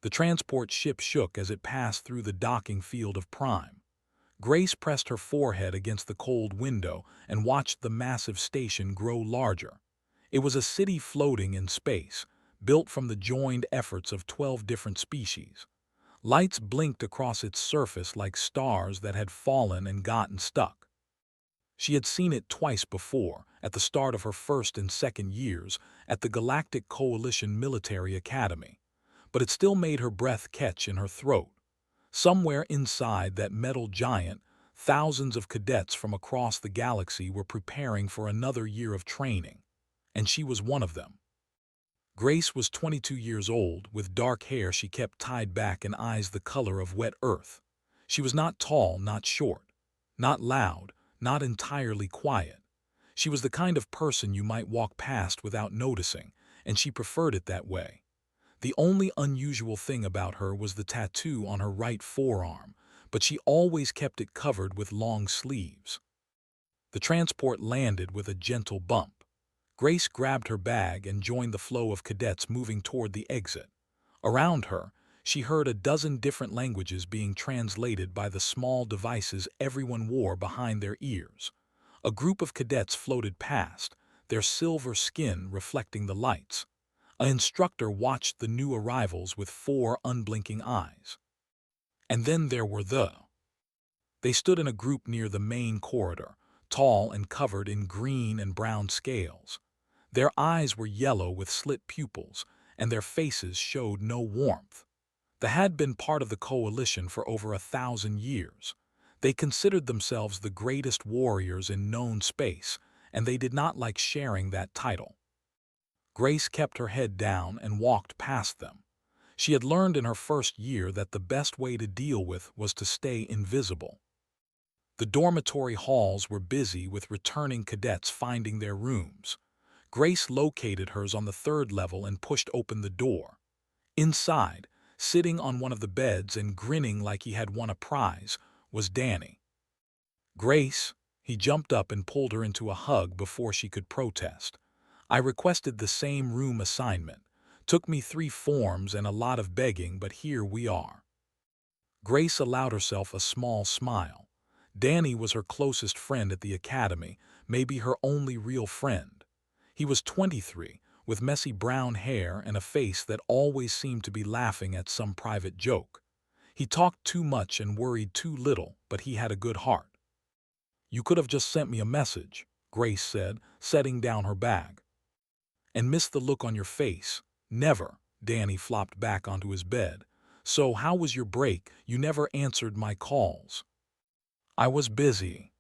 The transport ship shook as it passed through the docking field of Prime. Grace pressed her forehead against the cold window and watched the massive station grow larger. It was a city floating in space, built from the joined efforts of 12 different species. Lights blinked across its surface like stars that had fallen and gotten stuck. She had seen it twice before, at the start of her first and second years at the Galactic Coalition Military Academy, but it still made her breath catch in her throat. Somewhere inside that metal giant, thousands of cadets from across the galaxy were preparing for another year of training, and she was one of them. Grace was 22 years old, with dark hair she kept tied back and eyes the color of wet earth. She was not tall, not short, not loud, not entirely quiet. She was the kind of person you might walk past without noticing, and she preferred it that way. The only unusual thing about her was the tattoo on her right forearm, but she always kept it covered with long sleeves. The transport landed with a gentle bump. Grace grabbed her bag and joined the flow of cadets moving toward the exit. Around her, she heard a dozen different languages being translated by the small devices everyone wore behind their ears. A group of cadets floated past, their silver skin reflecting the lights. An instructor watched the new arrivals with 4 unblinking eyes. And then there were They stood in a group near the main corridor, tall and covered in green and brown scales. Their eyes were yellow with slit pupils, and their faces showed no warmth. They had been part of the coalition for over 1,000 years. They considered themselves the greatest warriors in known space, and they did not like sharing that title. Grace kept her head down and walked past them. She had learned in her first year that the best way to deal with was to stay invisible. The dormitory halls were busy with returning cadets finding their rooms. Grace located hers on the 3rd level and pushed open the door. Inside, sitting on one of the beds and grinning like he had won a prize, was Danny. "Grace," he jumped up and pulled her into a hug before she could protest. "I requested the same room assignment. Took me 3 forms and a lot of begging, but here we are." Grace allowed herself a small smile. Danny was her closest friend at the academy, maybe her only real friend. He was 23, with messy brown hair and a face that always seemed to be laughing at some private joke. He talked too much and worried too little, but he had a good heart. "You could have just sent me a message," Grace said, setting down her bag. "And missed the look on your face." "Never." Danny flopped back onto his bed. "So how was your break? You never answered my calls." "I was busy."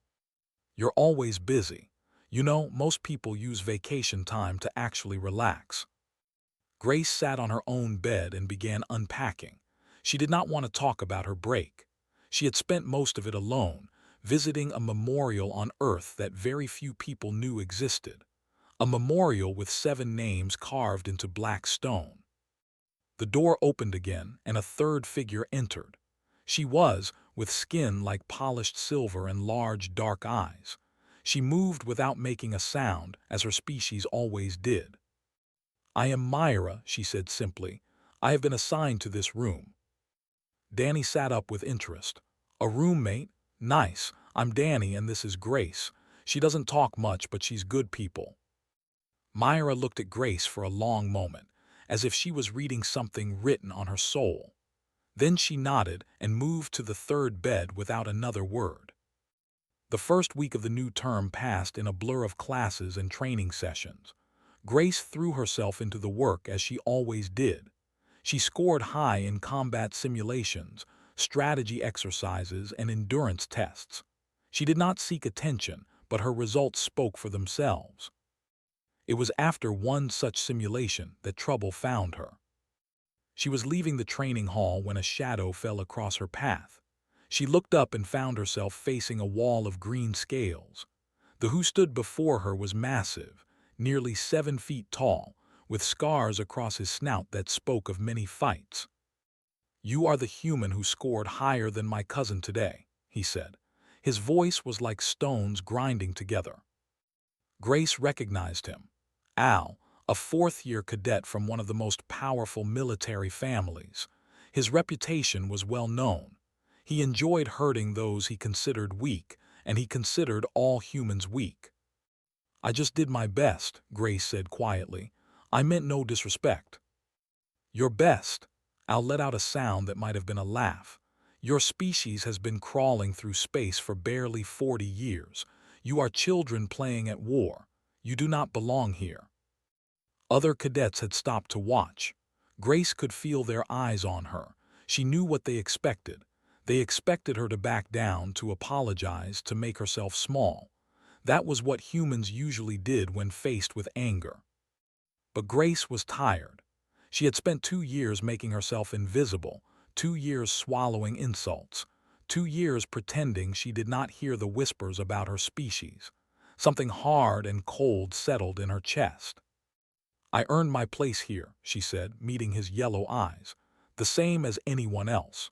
"You're always busy. You know, most people use vacation time to actually relax." Grace sat on her own bed and began unpacking. She did not want to talk about her break. She had spent most of it alone, visiting a memorial on Earth that very few people knew existed. A memorial with 7 names carved into black stone. The door opened again, and a 3rd figure entered. She was, with skin like polished silver and large dark eyes. She moved without making a sound, as her species always did. "I am Myra," she said simply. "I have been assigned to this room." Danny sat up with interest. "A roommate? Nice. I'm Danny and this is Grace. She doesn't talk much, but she's good people." Myra looked at Grace for a long moment, as if she was reading something written on her soul. Then she nodded and moved to the 3rd bed without another word. The first week of the new term passed in a blur of classes and training sessions. Grace threw herself into the work as she always did. She scored high in combat simulations, strategy exercises, and endurance tests. She did not seek attention, but her results spoke for themselves. It was after one such simulation that trouble found her. She was leaving the training hall when a shadow fell across her path. She looked up and found herself facing a wall of green scales. The who stood before her was massive, nearly 7 feet tall, with scars across his snout that spoke of many fights. "You are the human who scored higher than my cousin today," he said. His voice was like stones grinding together. Grace recognized him. Al, a 4th-year cadet from one of the most powerful military families. His reputation was well known. He enjoyed hurting those he considered weak, and he considered all humans weak. "I just did my best," Grace said quietly. "I meant no disrespect." "Your best?" Al let out a sound that might have been a laugh. "Your species has been crawling through space for barely 40 years. You are children playing at war. You do not belong here." Other cadets had stopped to watch. Grace could feel their eyes on her. She knew what they expected. They expected her to back down, to apologize, to make herself small. That was what humans usually did when faced with anger. But Grace was tired. She had spent 2 years making herself invisible, 2 years swallowing insults, 2 years pretending she did not hear the whispers about her species. Something hard and cold settled in her chest. "I earned my place here," she said, meeting his yellow eyes, "the same as anyone else."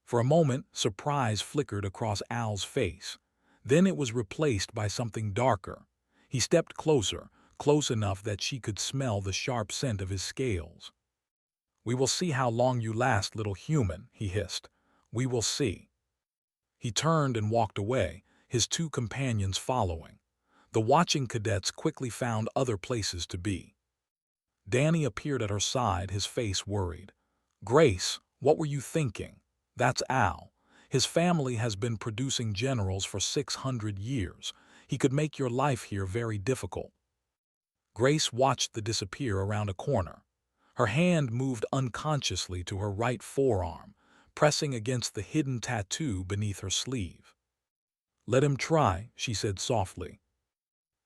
For a moment, surprise flickered across Al's face. Then it was replaced by something darker. He stepped closer, close enough that she could smell the sharp scent of his scales. "We will see how long you last, little human," he hissed. "We will see." He turned and walked away, his two companions following. The watching cadets quickly found other places to be. Danny appeared at her side, his face worried. "Grace, what were you thinking? That's Al. His family has been producing generals for 600 years. He could make your life here very difficult." Grace watched the disappear around a corner. Her hand moved unconsciously to her right forearm, pressing against the hidden tattoo beneath her sleeve. "Let him try," she said softly.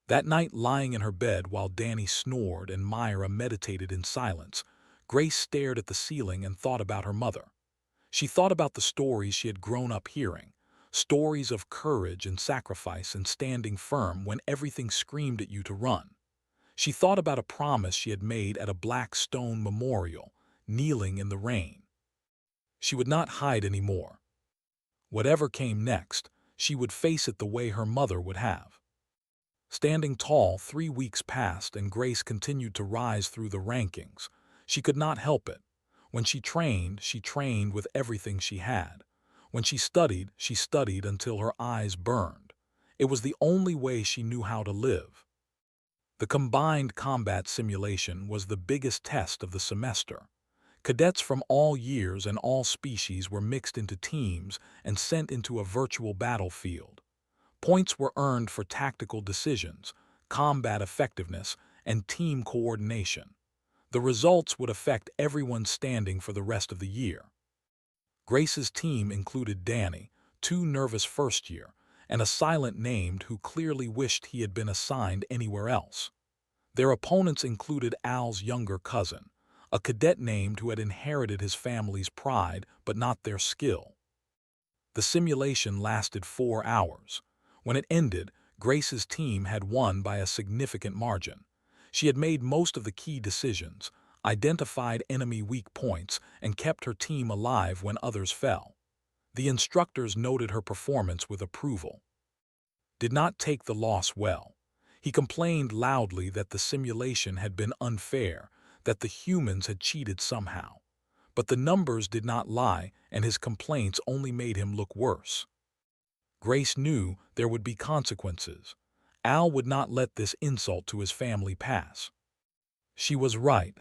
That night, lying in her bed while Danny snored and Myra meditated in silence, Grace stared at the ceiling and thought about her mother. She thought about the stories she had grown up hearing, stories of courage and sacrifice and standing firm when everything screamed at you to run. She thought about a promise she had made at a black stone memorial, kneeling in the rain. She would not hide anymore. Whatever came next, she would face it the way her mother would have. Standing tall, 3 weeks passed and Grace continued to rise through the rankings. She could not help it. When she trained with everything she had. When she studied until her eyes burned. It was the only way she knew how to live. The combined combat simulation was the biggest test of the semester. Cadets from all years and all species were mixed into teams and sent into a virtual battlefield. Points were earned for tactical decisions, combat effectiveness, and team coordination. The results would affect everyone's standing for the rest of the year. Grace's team included Danny, 2 nervous first year, and a silent named who clearly wished he had been assigned anywhere else. Their opponents included Al's younger cousin, a cadet named who had inherited his family's pride but not their skill. The simulation lasted 4 hours. When it ended, Grace's team had won by a significant margin. She had made most of the key decisions, identified enemy weak points, and kept her team alive when others fell. The instructors noted her performance with approval. Did not take the loss well. He complained loudly that the simulation had been unfair, that the humans had cheated somehow. But the numbers did not lie, and his complaints only made him look worse. Grace knew there would be consequences. Al would not let this insult to his family pass. She was right.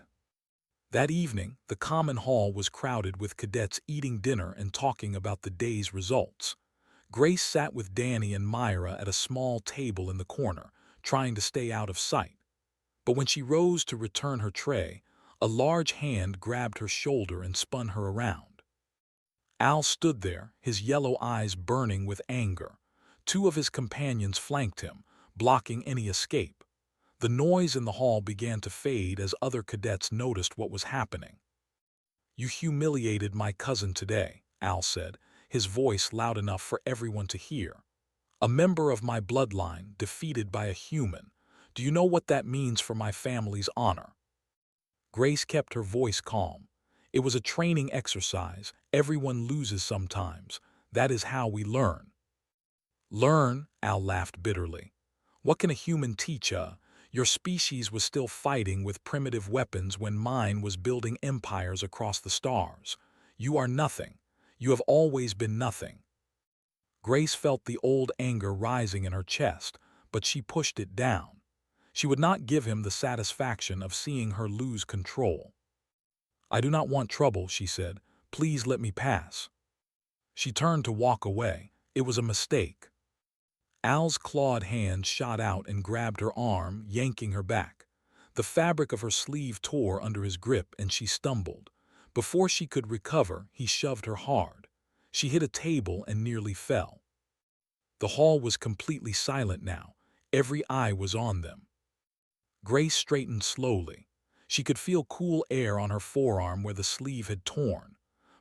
That evening, the common hall was crowded with cadets eating dinner and talking about the day's results. Grace sat with Danny and Myra at a small table in the corner, trying to stay out of sight. But when she rose to return her tray, a large hand grabbed her shoulder and spun her around. Al stood there, his yellow eyes burning with anger. 2 of his companions flanked him, blocking any escape. The noise in the hall began to fade as other cadets noticed what was happening. "You humiliated my cousin today," Al said, his voice loud enough for everyone to hear. "A member of my bloodline defeated by a human. Do you know what that means for my family's honor?" Grace kept her voice calm. "It was a training exercise. Everyone loses sometimes. That is how we learn." "Learn?" Al laughed bitterly. "What can a human teach ya? Your species was still fighting with primitive weapons when mine was building empires across the stars. You are nothing. You have always been nothing. Grace felt the old anger rising in her chest, but she pushed it down. She would not give him the satisfaction of seeing her lose control. I do not want trouble, she said. Please let me pass. She turned to walk away. It was a mistake. Al's clawed hand shot out and grabbed her arm, yanking her back. The fabric of her sleeve tore under his grip and she stumbled. Before she could recover, he shoved her hard. She hit a table and nearly fell. The hall was completely silent now. Every eye was on them. Grace straightened slowly. She could feel cool air on her forearm where the sleeve had torn.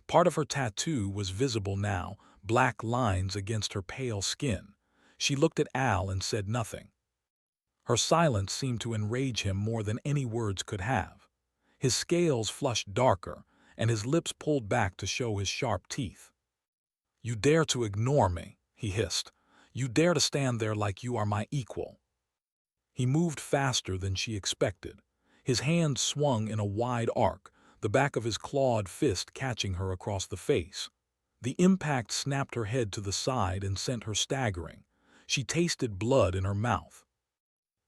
Part of her tattoo was visible now, black lines against her pale skin. She looked at Al and said nothing. Her silence seemed to enrage him more than any words could have. His scales flushed darker, and his lips pulled back to show his sharp teeth. You dare to ignore me, he hissed. You dare to stand there like you are my equal. He moved faster than she expected. His hand swung in a wide arc, the back of his clawed fist catching her across the face. The impact snapped her head to the side and sent her staggering. She tasted blood in her mouth.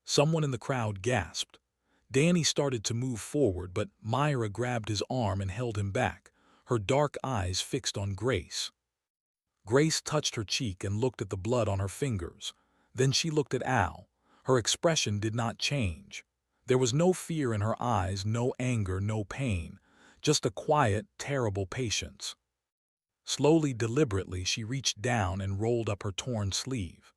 Someone in the crowd gasped. Danny started to move forward, but Myra grabbed his arm and held him back, her dark eyes fixed on Grace. Grace touched her cheek and looked at the blood on her fingers. Then she looked at Al. Her expression did not change. There was no fear in her eyes, no anger, no pain, just a quiet, terrible patience. Slowly, deliberately, she reached down and rolled up her torn sleeve.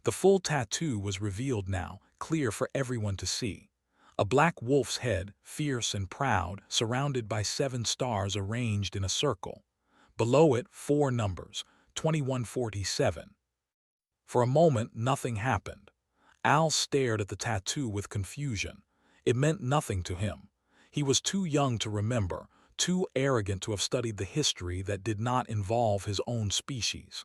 The full tattoo was revealed now, clear for everyone to see. A black wolf's head, fierce and proud, surrounded by 7 stars arranged in a circle. Below it, 4 numbers, 2147. For a moment, nothing happened. Al stared at the tattoo with confusion. It meant nothing to him. He was too young to remember, too arrogant to have studied the history that did not involve his own species.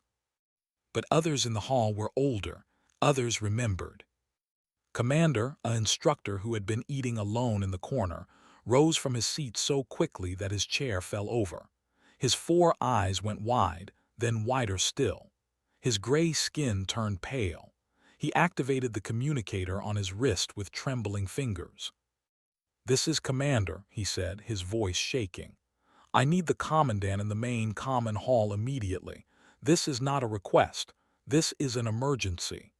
But others in the hall were older. Others remembered. Commander, an instructor who had been eating alone in the corner, rose from his seat so quickly that his chair fell over. His 4 eyes went wide, then wider still. His gray skin turned pale. He activated the communicator on his wrist with trembling fingers. "This is Commander," he said, his voice shaking. "I need the Commandant in the main common hall immediately. This is not a request. This is an emergency."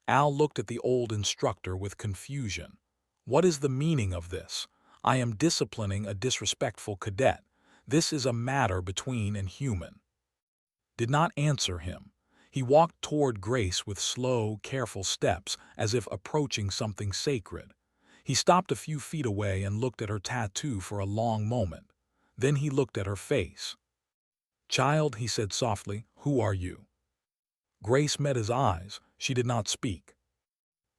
Al looked at the old instructor with confusion. "What is the meaning of this? I am disciplining a disrespectful cadet. This is a matter between and human." Did not answer him. He walked toward Grace with slow, careful steps, as if approaching something sacred. He stopped a few feet away and looked at her tattoo for a long moment. Then he looked at her face. "Child," he said softly, "who are you?" Grace met his eyes. She did not speak.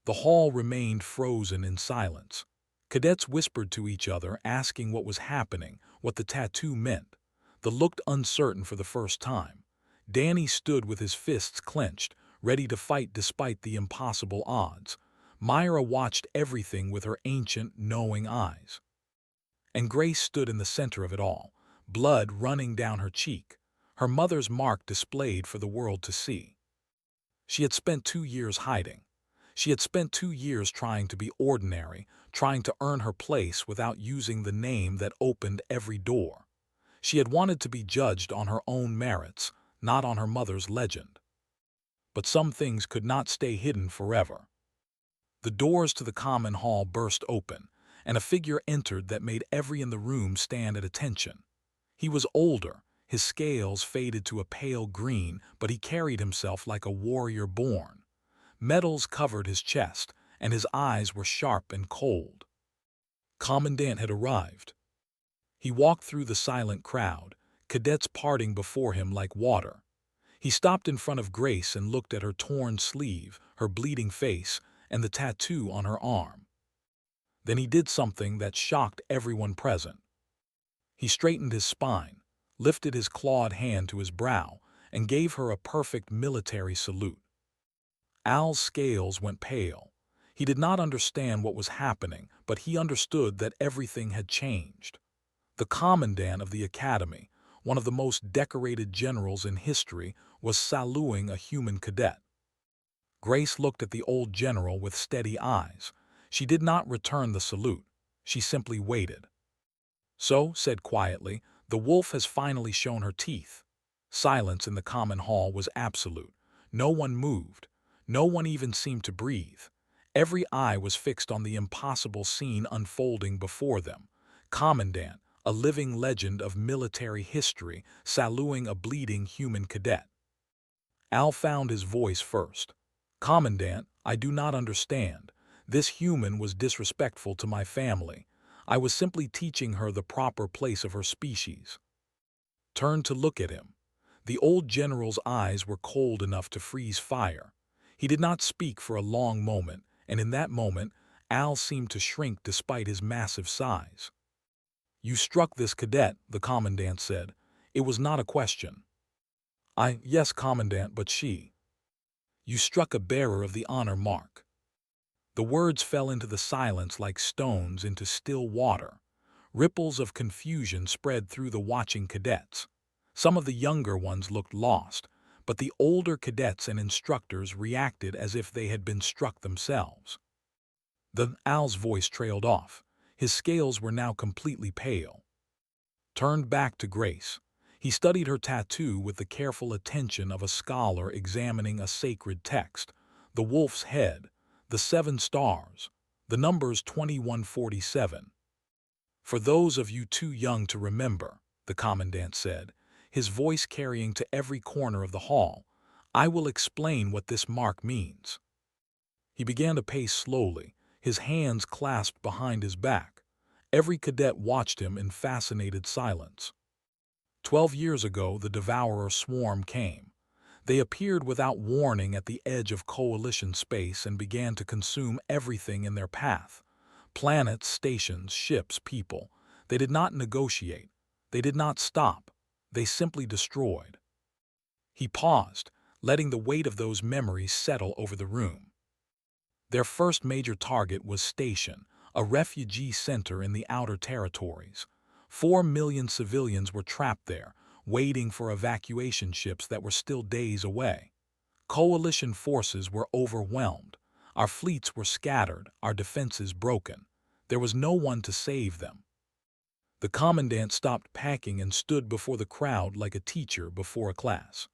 The hall remained frozen in silence. Cadets whispered to each other, asking what was happening, what the tattoo meant. They looked uncertain for the first time. Danny stood with his fists clenched, ready to fight despite the impossible odds. Myra watched everything with her ancient, knowing eyes. And Grace stood in the center of it all, blood running down her cheek, her mother's mark displayed for the world to see. She had spent 2 years hiding. She had spent 2 years trying to be ordinary, trying to earn her place without using the name that opened every door. She had wanted to be judged on her own merits, not on her mother's legend. But some things could not stay hidden forever. The doors to the common hall burst open, and a figure entered that made every in the room stand at attention. He was older, his scales faded to a pale green, but he carried himself like a warrior born. Medals covered his chest, and his eyes were sharp and cold. Commandant had arrived. He walked through the silent crowd, cadets parting before him like water. He stopped in front of Grace and looked at her torn sleeve, her bleeding face, and the tattoo on her arm. Then he did something that shocked everyone present. He straightened his spine, lifted his clawed hand to his brow, and gave her a perfect military salute. Al's scales went pale. He did not understand what was happening, but he understood that everything had changed. The commandant of the academy, one of the most decorated generals in history, was saluting a human cadet. Grace looked at the old general with steady eyes. She did not return the salute. She simply waited. "So," said quietly, "the wolf has finally shown her teeth." Silence in the common hall was absolute. No one moved. No one even seemed to breathe. Every eye was fixed on the impossible scene unfolding before them. Commandant, a living legend of military history, saluting a bleeding human cadet. Al found his voice first. "Commandant, I do not understand. This human was disrespectful to my family. I was simply teaching her the proper place of her species." Turned to look at him. The old general's eyes were cold enough to freeze fire. He did not speak for a long moment, and in that moment, Al seemed to shrink despite his massive size. "You struck this cadet," the commandant said. "It was not a question." Yes, Commandant, but she." "You struck a bearer of the honor mark." The words fell into the silence like stones into still water. Ripples of confusion spread through the watching cadets. Some of the younger ones looked lost, but the older cadets and instructors reacted as if they had been struck themselves. Al's voice trailed off. His scales were now completely pale. Turned back to Grace. He studied her tattoo with the careful attention of a scholar examining a sacred text. The wolf's head, the 7 stars, the numbers 2147. "For those of you too young to remember," the commandant said, his voice carrying to every corner of the hall, "I will explain what this mark means." He began to pace slowly, his hands clasped behind his back. Every cadet watched him in fascinated silence. 12 years ago, the Devourer swarm came. They appeared without warning at the edge of Coalition space and began to consume everything in their path. Planets, stations, ships, people. They did not negotiate. They did not stop. They simply destroyed. He paused, letting the weight of those memories settle over the room. Their first major target was Station, a refugee center in the outer territories. 4 million civilians were trapped there, waiting for evacuation ships that were still days away. Coalition forces were overwhelmed. Our fleets were scattered, our defenses broken. There was no one to save them. The commandant stopped packing and stood before the crowd like a teacher before a class.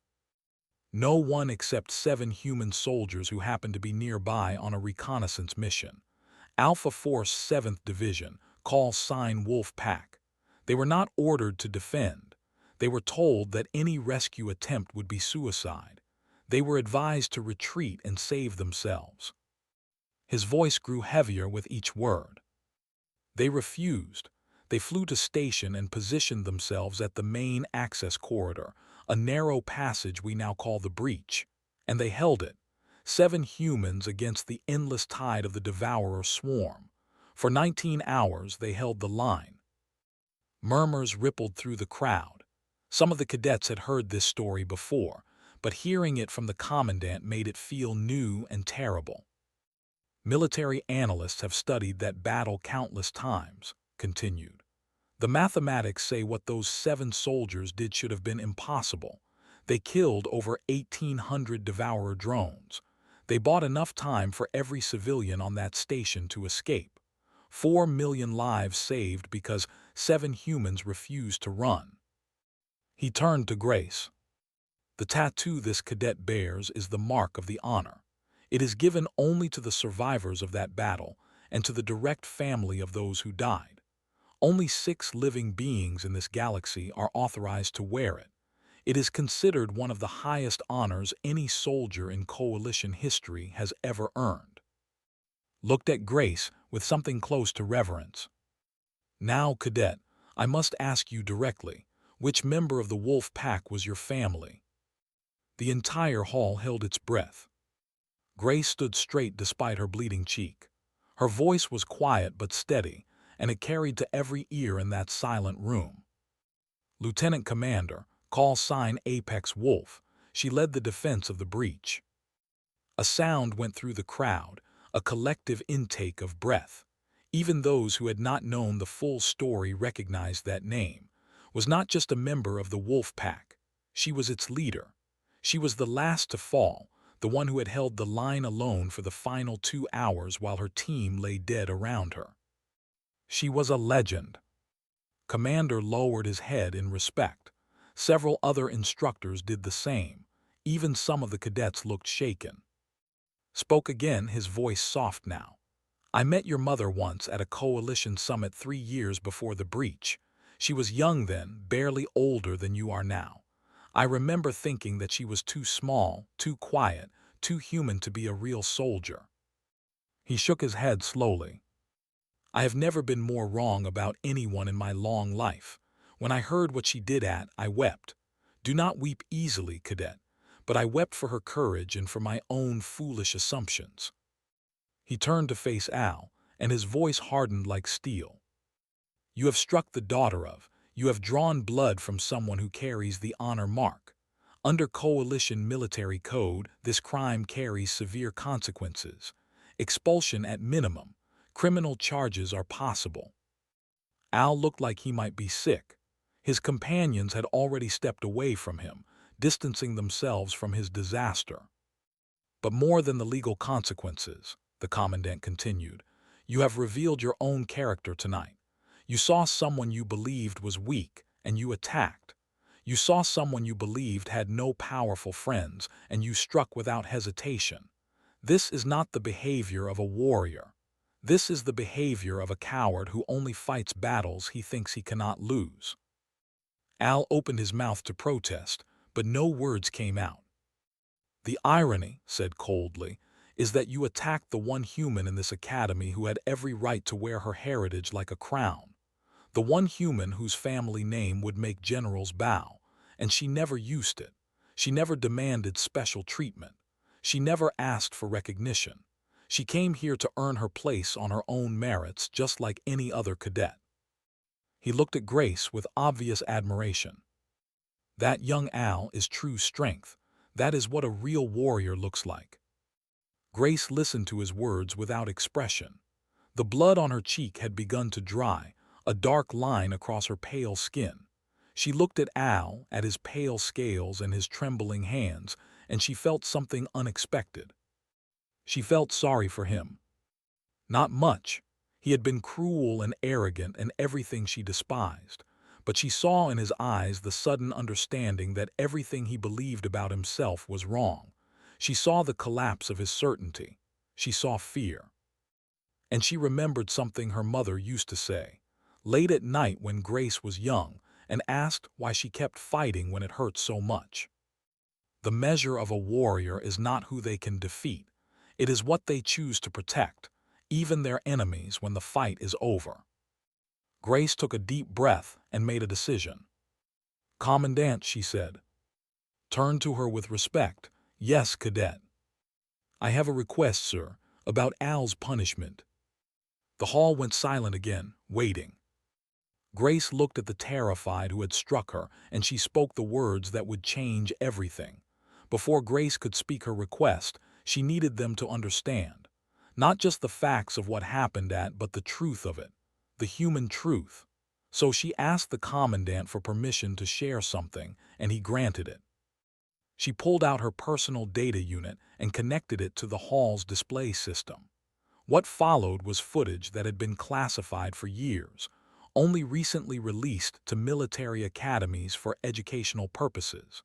No one except 7 human soldiers who happened to be nearby on a reconnaissance mission. Alpha Force 7th Division, call sign Wolf Pack. They were not ordered to defend. They were told that any rescue attempt would be suicide. They were advised to retreat and save themselves. His voice grew heavier with each word. They refused. They flew to Station and positioned themselves at the main access corridor, a narrow passage we now call the Breach. And they held it. 7 humans against the endless tide of the Devourer swarm. For 19 hours they held the line. Murmurs rippled through the crowd. Some of the cadets had heard this story before, but hearing it from the commandant made it feel new and terrible. "Military analysts have studied that battle countless times," continued. "The mathematics say what those 7 soldiers did should have been impossible. They killed over 1,800 Devourer drones. They bought enough time for every civilian on that station to escape. 4 million lives saved because 7 humans refused to run." He turned to Grace. "The tattoo this cadet bears is the mark of the honor. It is given only to the survivors of that battle and to the direct family of those who died. Only 6 living beings in this galaxy are authorized to wear it. It is considered one of the highest honors any soldier in Coalition history has ever earned." Looked at Grace with something close to reverence. "Now, Cadet, I must ask you directly, which member of the Wolf Pack was your family?" The entire hall held its breath. Grace stood straight despite her bleeding cheek. Her voice was quiet but steady, and it carried to every ear in that silent room. "Lieutenant Commander, call sign Apex Wolf." She led the defense of the breach. A sound went through the crowd, a collective intake of breath. Even those who had not known the full story recognized that name. was not just a member of the wolf pack. She was its leader. She was the last to fall, the one who had held the line alone for the final 2 hours while her team lay dead around her. She was a legend. Commander lowered his head in respect. Several other instructors did the same. Even some of the cadets looked shaken. Spoke again, his voice soft now. I met your mother once at a coalition summit 3 years before the breach. She was young then, barely older than you are now. I remember thinking that she was too small, too quiet, too human to be a real soldier. He shook his head slowly. I have never been more wrong about anyone in my long life. When I heard what she did I wept. Do not weep easily, Cadet, but I wept for her courage and for my own foolish assumptions. He turned to face Al, and his voice hardened like steel. You have struck the daughter of, you have drawn blood from someone who carries the honor mark. Under coalition military code, this crime carries severe consequences. Expulsion at minimum. Criminal charges are possible. Al looked like he might be sick. His companions had already stepped away from him, distancing themselves from his disaster. But more than the legal consequences, the Commandant continued, you have revealed your own character tonight. You saw someone you believed was weak, and you attacked. You saw someone you believed had no powerful friends, and you struck without hesitation. This is not the behavior of a warrior. This is the behavior of a coward who only fights battles he thinks he cannot lose. Al opened his mouth to protest, but no words came out. The irony, said coldly, is that you attacked the one human in this academy who had every right to wear her heritage like a crown. The one human whose family name would make generals bow, and she never used it. She never demanded special treatment. She never asked for recognition. She came here to earn her place on her own merits, just like any other cadet. He looked at Grace with obvious admiration. That young Al is true strength. That is what a real warrior looks like. Grace listened to his words without expression. The blood on her cheek had begun to dry, a dark line across her pale skin. She looked at Al, at his pale scales and his trembling hands, and she felt something unexpected. She felt sorry for him. Not much. He had been cruel and arrogant and everything she despised, but she saw in his eyes the sudden understanding that everything he believed about himself was wrong. She saw the collapse of his certainty. She saw fear. And she remembered something her mother used to say, late at night when Grace was young, and asked why she kept fighting when it hurt so much. The measure of a warrior is not who they can defeat. It is what they choose to protect, even their enemies when the fight is over. Grace took a deep breath and made a decision. Commandant, she said. Turned to her with respect. Yes, Cadet. I have a request, sir, about Al's punishment. The hall went silent again, waiting. Grace looked at the terrified who had struck her, and she spoke the words that would change everything. Before Grace could speak her request, she needed them to understand. Not just the facts of what happened but the truth of it. The human truth. So she asked the Commandant for permission to share something, and he granted it. She pulled out her personal data unit and connected it to the hall's display system. What followed was footage that had been classified for years, only recently released to military academies for educational purposes.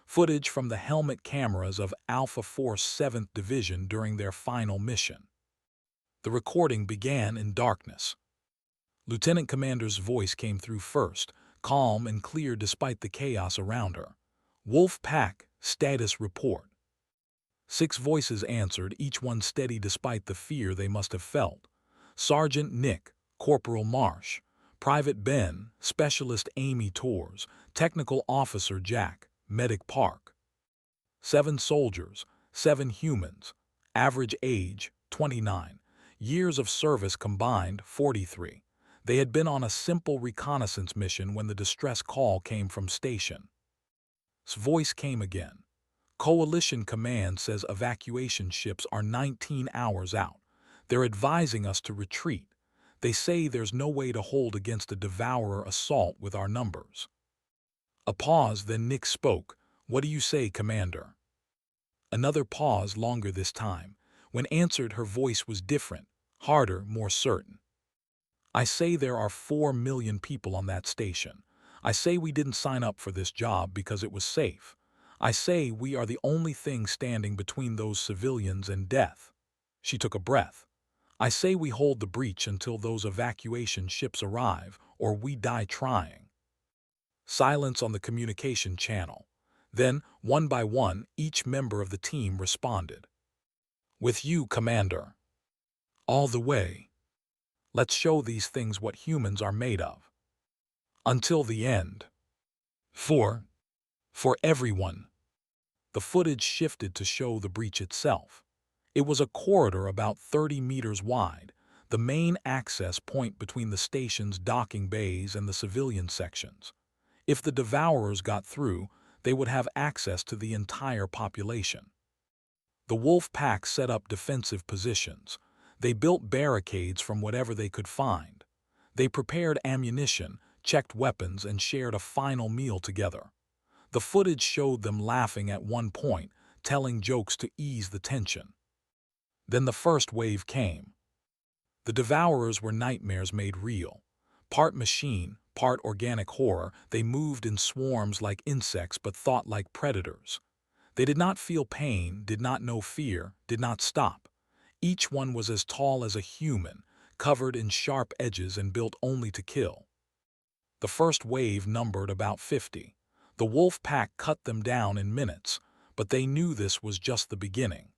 Footage from the helmet cameras of Alpha Force 7th Division during their final mission. The recording began in darkness. Lieutenant Commander's voice came through first, calm and clear despite the chaos around her. Wolf Pack, status report. 6 voices answered, each one steady despite the fear they must have felt. Sergeant Nick, Corporal Marsh, Private Ben, Specialist Amy Torres, Technical Officer Jack, Medic Park. 7 soldiers, 7 humans. Average age, 29. Years of service combined, 43. They had been on a simple reconnaissance mission when the distress call came from station. His voice came again. Coalition Command says evacuation ships are 19 hours out. They're advising us to retreat. They say there's no way to hold against a devourer assault with our numbers." A pause, then Nick spoke. "What do you say, Commander?" Another pause, longer this time. When answered, her voice was different, harder, more certain. "I say there are 4 million people on that station. I say we didn't sign up for this job because it was safe. I say we are the only thing standing between those civilians and death." She took a breath. "I say we hold the breach until those evacuation ships arrive, or we die trying." Silence on the communication channel. Then, one by one, each member of the team responded. "With you, Commander." "All the way. Let's show these things what humans are made of." "Until the end." For everyone." The footage shifted to show the breach itself. It was a corridor about 30 meters wide, the main access point between the station's docking bays and the civilian sections. If the devourers got through, they would have access to the entire population. The wolf pack set up defensive positions. They built barricades from whatever they could find. They prepared ammunition, checked weapons, and shared a final meal together. The footage showed them laughing at one point, telling jokes to ease the tension. Then the first wave came. The devourers were nightmares made real. Part machine, part organic horror, they moved in swarms like insects but thought like predators. They did not feel pain, did not know fear, did not stop. Each one was as tall as a human, covered in sharp edges and built only to kill. The first wave numbered about 50. The wolf pack cut them down in minutes, but they knew this was just the beginning.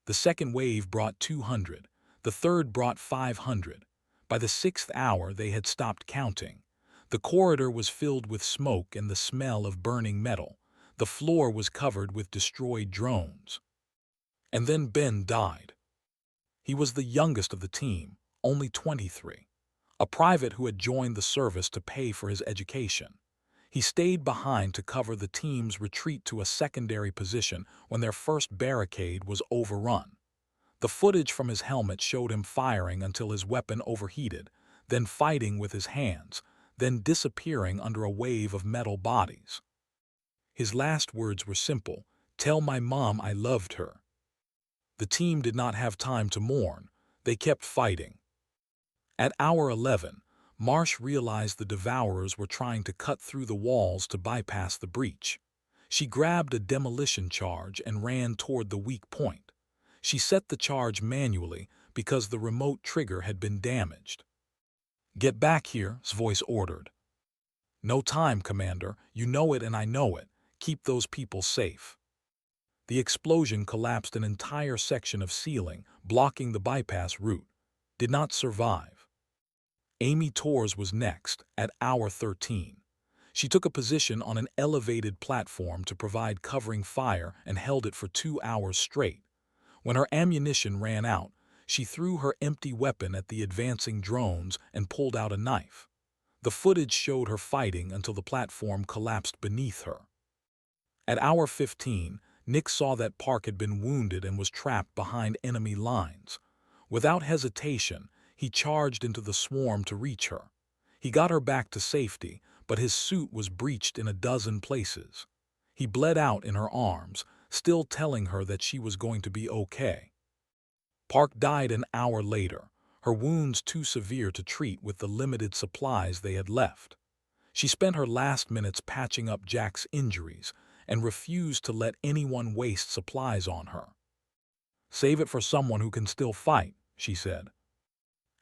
The second wave brought 200. The third brought 500. By the 6th hour, they had stopped counting. The corridor was filled with smoke and the smell of burning metal. The floor was covered with destroyed drones. And then Ben died. He was the youngest of the team, only 23. A private who had joined the service to pay for his education. He stayed behind to cover the team's retreat to a secondary position when their first barricade was overrun. The footage from his helmet showed him firing until his weapon overheated, then fighting with his hands, then disappearing under a wave of metal bodies. His last words were simple: "Tell my mom I loved her." The team did not have time to mourn. They kept fighting. At hour 11, Marsh realized the devourers were trying to cut through the walls to bypass the breach. She grabbed a demolition charge and ran toward the weak point. She set the charge manually because the remote trigger had been damaged. "Get back here," his voice ordered. "No time, Commander. You know it and I know it. Keep those people safe." The explosion collapsed an entire section of ceiling, blocking the bypass route. Did not survive. Amy Torres was next, at hour 13. She took a position on an elevated platform to provide covering fire and held it for 2 hours straight. When her ammunition ran out, she threw her empty weapon at the advancing drones and pulled out a knife. The footage showed her fighting until the platform collapsed beneath her. At hour 15, Nick saw that Park had been wounded and was trapped behind enemy lines. Without hesitation, he charged into the swarm to reach her. He got her back to safety, but his suit was breached in a dozen places. He bled out in her arms, still telling her that she was going to be okay. Park died an hour later, her wounds too severe to treat with the limited supplies they had left. She spent her last minutes patching up Jack's injuries and refused to let anyone waste supplies on her. "Save it for someone who can still fight," she said.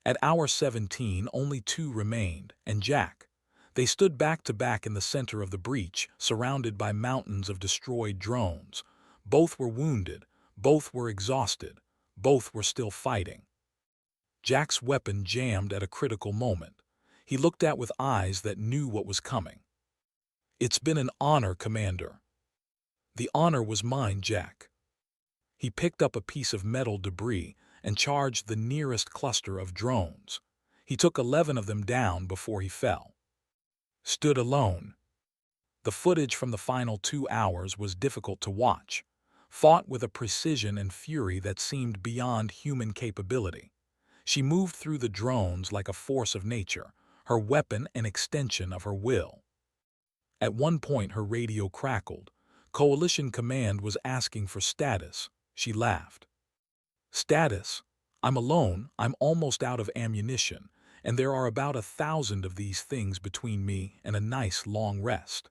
At hour 17, only 2 remained, and Jack. They stood back to back in the center of the breach, surrounded by mountains of destroyed drones. Both were wounded, both were exhausted, both were still fighting. Jack's weapon jammed at a critical moment. He looked at with eyes that knew what was coming. "It's been an honor, Commander." "The honor was mine, Jack." He picked up a piece of metal debris and charged the nearest cluster of drones. He took 11 of them down before he fell. Stood alone. The footage from the final 2 hours was difficult to watch, fought with a precision and fury that seemed beyond human capability. She moved through the drones like a force of nature, her weapon an extension of her will. At one point her radio crackled. Coalition Command was asking for status. She laughed. Status? I'm alone, I'm almost out of ammunition, and there are about 1,000 of these things between me and a nice long rest.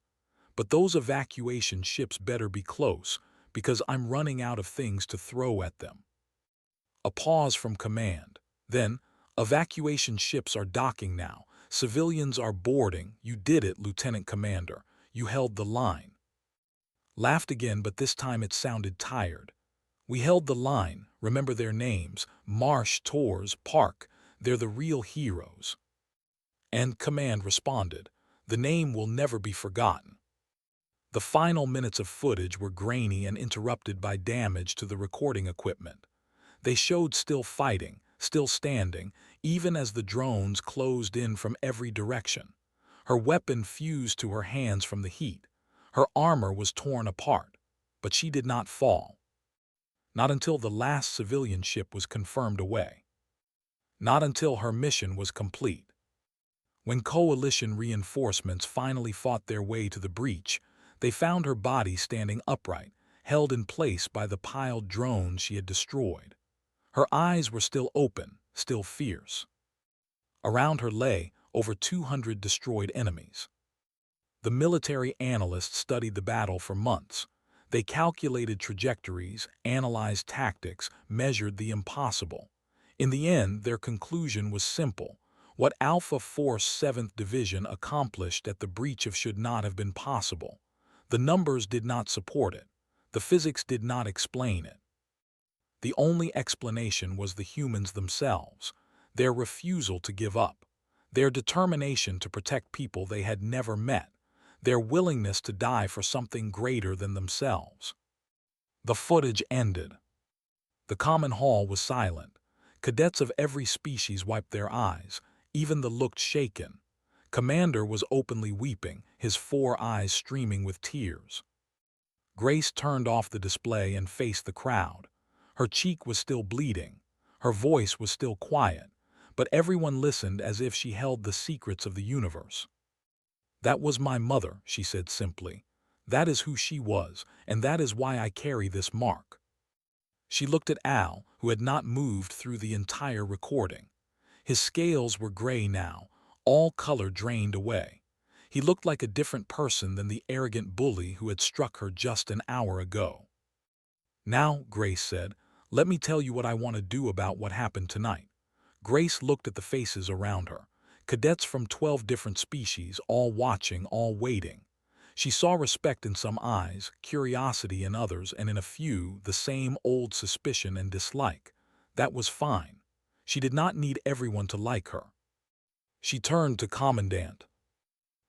But those evacuation ships better be close, because I'm running out of things to throw at them. A pause from command. Then, evacuation ships are docking now. Civilians are boarding. You did it, Lieutenant Commander. You held the line. Laughed again, but this time it sounded tired. We held the line. Remember their names. Marsh, Tors, Park. They're the real heroes. And command responded. The name will never be forgotten. The final minutes of footage were grainy and interrupted by damage to the recording equipment. They showed still fighting, still standing, even as the drones closed in from every direction. Her weapon fused to her hands from the heat. Her armor was torn apart, but she did not fall. Not until the last civilian ship was confirmed away. Not until her mission was complete. When coalition reinforcements finally fought their way to the breach, they found her body standing upright, held in place by the piled drones she had destroyed. Her eyes were still open, still fierce. Around her lay over 200 destroyed enemies. The military analysts studied the battle for months. They calculated trajectories, analyzed tactics, measured the impossible. In the end, their conclusion was simple. What Alpha Force 7th Division accomplished at the breach of should not have been possible. The numbers did not support it. The physics did not explain it. The only explanation was the humans themselves, their refusal to give up, their determination to protect people they had never met, their willingness to die for something greater than themselves. The footage ended. The common hall was silent. Cadets of every species wiped their eyes, even the looked shaken. Commander was openly weeping, his 4 eyes streaming with tears. Grace turned off the display and faced the crowd. Her cheek was still bleeding. Her voice was still quiet, but everyone listened as if she held the secrets of the universe. That was my mother, she said simply. That is who she was, and that is why I carry this mark. She looked at Al, who had not moved through the entire recording. His scales were gray now, all color drained away. He looked like a different person than the arrogant bully who had struck her just an hour ago. Now, Grace said, let me tell you what I want to do about what happened tonight. Grace looked at the faces around her. Cadets from 12 different species, all watching, all waiting. She saw respect in some eyes, curiosity in others, and in a few, the same old suspicion and dislike. That was fine. She did not need everyone to like her. She turned to Commandant.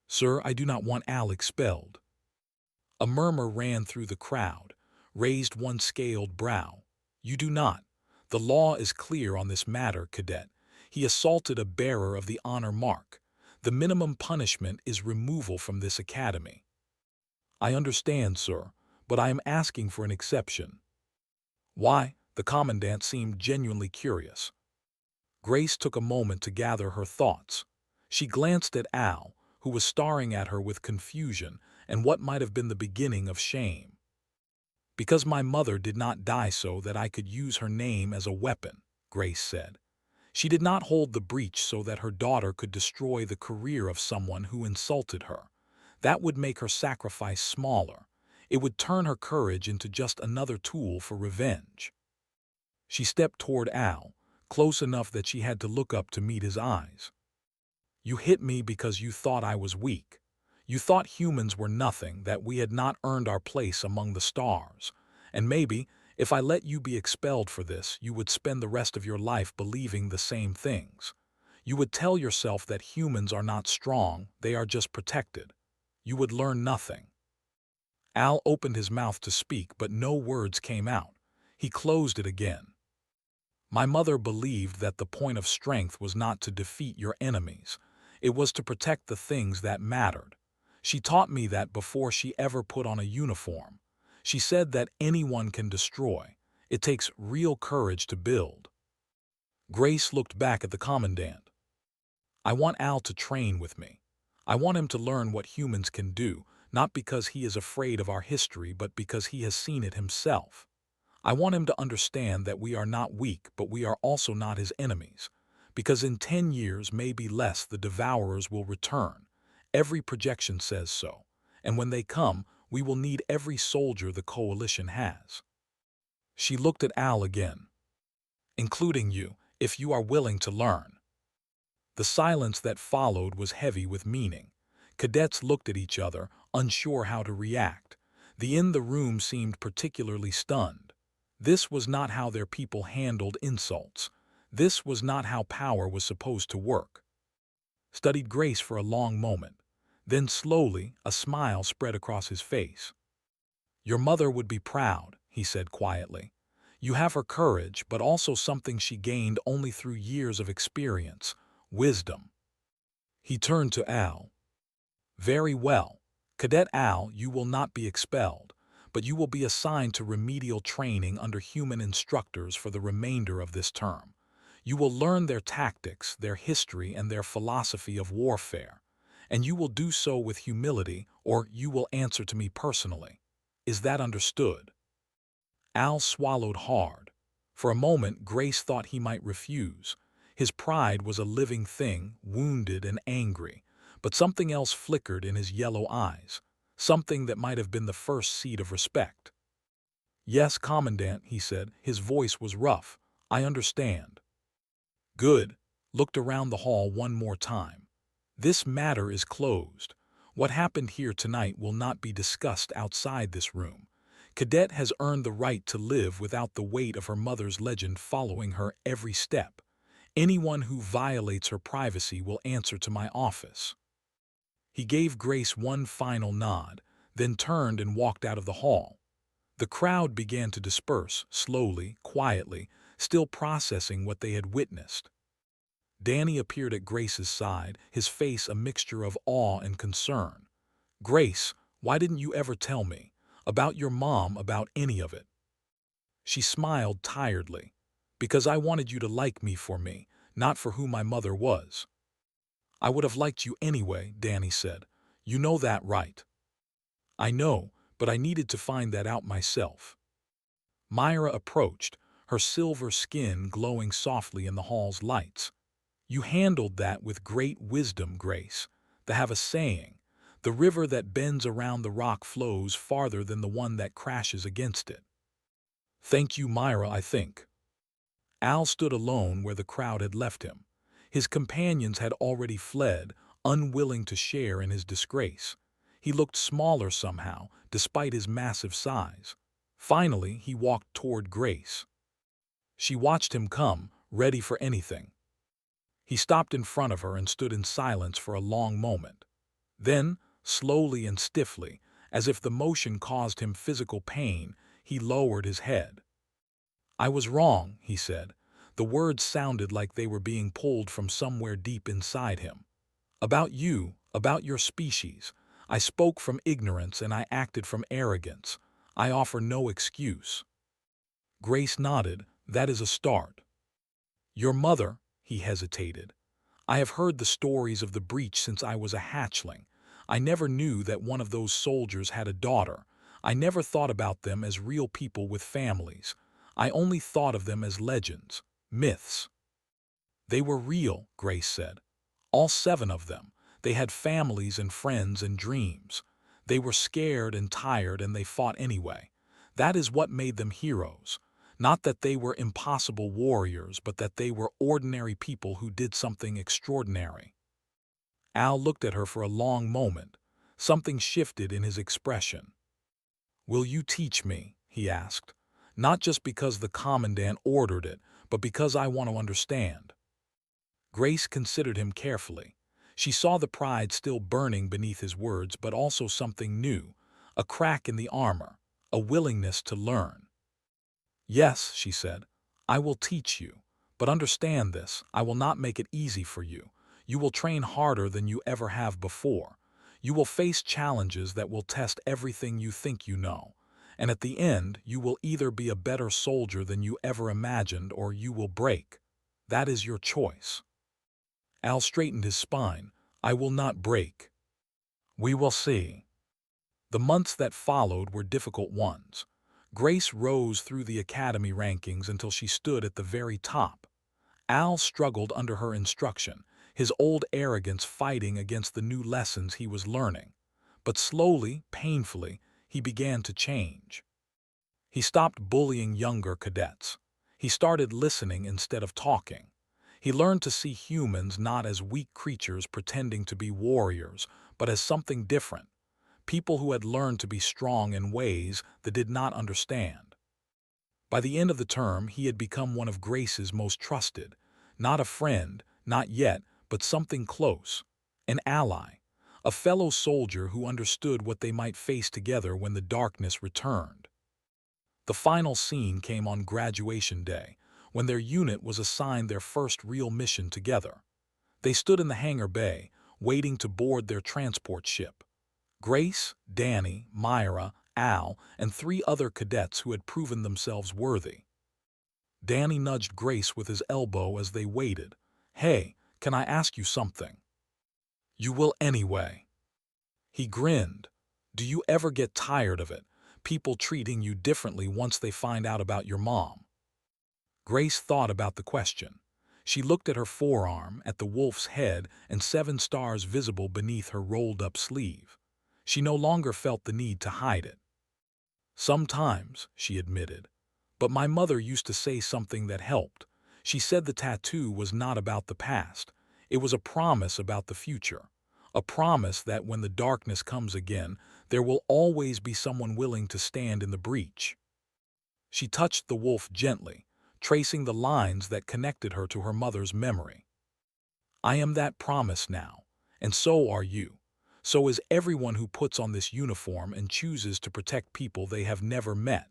Sir, I do not want Al expelled. A murmur ran through the crowd, raised one scaled brow. You do not. The law is clear on this matter, Cadet. He assaulted a bearer of the honor mark. The minimum punishment is removal from this academy. I understand, sir, but I am asking for an exception. Why? The commandant seemed genuinely curious. Grace took a moment to gather her thoughts. She glanced at Al, who was staring at her with confusion and what might have been the beginning of shame. Because my mother did not die so that I could use her name as a weapon, Grace said. She did not hold the breach so that her daughter could destroy the career of someone who insulted her. That would make her sacrifice smaller. It would turn her courage into just another tool for revenge. She stepped toward Al, close enough that she had to look up to meet his eyes. You hit me because you thought I was weak. You thought humans were nothing, that we had not earned our place among the stars. And maybe, if I let you be expelled for this, you would spend the rest of your life believing the same things. You would tell yourself that humans are not strong, they are just protected. You would learn nothing. Al opened his mouth to speak, but no words came out. He closed it again. My mother believed that the point of strength was not to defeat your enemies. It was to protect the things that mattered. She taught me that before she ever put on a uniform. She said that anyone can destroy. It takes real courage to build. Grace looked back at the commandant. I want Al to train with me. I want him to learn what humans can do, not because he is afraid of our history, but because he has seen it himself. I want him to understand that we are not weak, but we are also not his enemies. Because in 10 years, maybe less, the Devourers will return. Every projection says so. And when they come, we will need every soldier the Coalition has. She looked at Al again. Including you, if you are willing to learn. The silence that followed was heavy with meaning. Cadets looked at each other, unsure how to react. The in the room seemed particularly stunned. This was not how their people handled insults. This was not how power was supposed to work. Studied Grace for a long moment. Then slowly, a smile spread across his face. Your mother would be proud, he said quietly. You have her courage, but also something she gained only through years of experience, wisdom. He turned to Al. Very well. Cadet Al, you will not be expelled, but you will be assigned to remedial training under human instructors for the remainder of this term. You will learn their tactics, their history, and their philosophy of warfare. And you will do so with humility, or you will answer to me personally. Is that understood? Al swallowed hard. For a moment, Grace thought he might refuse. His pride was a living thing, wounded and angry. But something else flickered in his yellow eyes. Something that might have been the first seed of respect. Yes, Commandant, he said. His voice was rough. I understand. Good. Looked around the hall one more time. This matter is closed. What happened here tonight will not be discussed outside this room. Cadet has earned the right to live without the weight of her mother's legend following her every step. Anyone who violates her privacy will answer to my office. He gave Grace one final nod, then turned and walked out of the hall. The crowd began to disperse, slowly, quietly, still processing what they had witnessed. Danny appeared at Grace's side, his face a mixture of awe and concern. Grace, why didn't you ever tell me? About your mom, about any of it? She smiled tiredly. Because I wanted you to like me for me, not for who my mother was. I would have liked you anyway, Danny said. You know that, right? I know, but I needed to find that out myself. Myra approached, her silver skin glowing softly in the hall's lights. You handled that with great wisdom, Grace. They have a saying, the river that bends around the rock flows farther than the one that crashes against it. Thank you, Myra, I think. Al stood alone where the crowd had left him. His companions had already fled, unwilling to share in his disgrace. He looked smaller somehow, despite his massive size. Finally, he walked toward Grace. She watched him come, ready for anything. He stopped in front of her and stood in silence for a long moment. Then, slowly and stiffly, as if the motion caused him physical pain, he lowered his head. I was wrong, he said. The words sounded like they were being pulled from somewhere deep inside him. About you, about your species. I spoke from ignorance and I acted from arrogance. I offer no excuse. Grace nodded. That is a start. Your mother, he hesitated. I have heard the stories of the breach since I was a hatchling. I never knew that one of those soldiers had a daughter. I never thought about them as real people with families. I only thought of them as legends, myths. They were real, Grace said. All 7 of them. They had families and friends and dreams. They were scared and tired and they fought anyway. That is what made them heroes. Not that they were impossible warriors, but that they were ordinary people who did something extraordinary. Al looked at her for a long moment. Something shifted in his expression. Will you teach me? He asked. Not just because the commandant ordered it, but because I want to understand. Grace considered him carefully. She saw the pride still burning beneath his words, but also something new, a crack in the armor, a willingness to learn. Yes, she said, I will teach you. But understand this, I will not make it easy for you. You will train harder than you ever have before. You will face challenges that will test everything you think you know. And at the end, you will either be a better soldier than you ever imagined or you will break. That is your choice. Al straightened his spine. I will not break. We will see. The months that followed were difficult ones. Grace rose through the academy rankings until she stood at the very top. Al struggled under her instruction, his old arrogance fighting against the new lessons he was learning. But slowly, painfully, he began to change. He stopped bullying younger cadets. He started listening instead of talking. He learned to see humans not as weak creatures pretending to be warriors, but as something different, people who had learned to be strong in ways that did not understand. By the end of the term, he had become one of Grace's most trusted, not a friend, not yet, but something close, an ally, a fellow soldier who understood what they might face together when the darkness returned. The final scene came on graduation day, when their unit was assigned their first real mission together. They stood in the hangar bay, waiting to board their transport ship. Grace, Danny, Myra, Al, and 3 other cadets who had proven themselves worthy. Danny nudged Grace with his elbow as they waited. Hey, can I ask you something? You will anyway. He grinned. Do you ever get tired of it? People treating you differently once they find out about your mom. Grace thought about the question. She looked at her forearm, at the wolf's head, and 7 stars visible beneath her rolled-up sleeve. She no longer felt the need to hide it. Sometimes, she admitted. But my mother used to say something that helped. She said the tattoo was not about the past. It was a promise about the future. A promise that when the darkness comes again, there will always be someone willing to stand in the breach. She touched the wolf gently, tracing the lines that connected her to her mother's memory. I am that promise now, and so are you. So is everyone who puts on this uniform and chooses to protect people they have never met.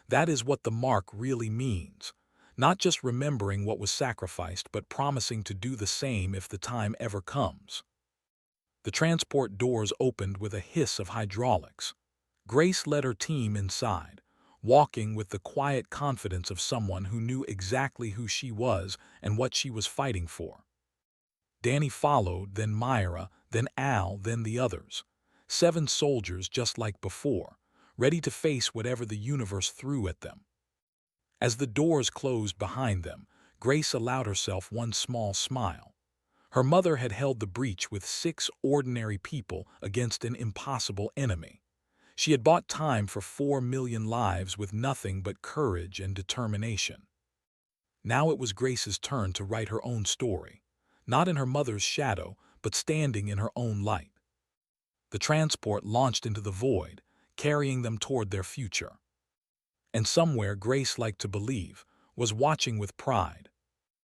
That is what the mark really means. Not just remembering what was sacrificed, but promising to do the same if the time ever comes. The transport doors opened with a hiss of hydraulics. Grace led her team inside, walking with the quiet confidence of someone who knew exactly who she was and what she was fighting for. Danny followed, then Myra, then Al, then the others. 7 soldiers just like before, ready to face whatever the universe threw at them. As the doors closed behind them, Grace allowed herself one small smile. Her mother had held the breach with 6 ordinary people against an impossible enemy. She had bought time for 4 million lives with nothing but courage and determination. Now it was Grace's turn to write her own story, not in her mother's shadow, but standing in her own light. The transport launched into the void, carrying them toward their future. And somewhere Grace liked to believe, was watching with pride.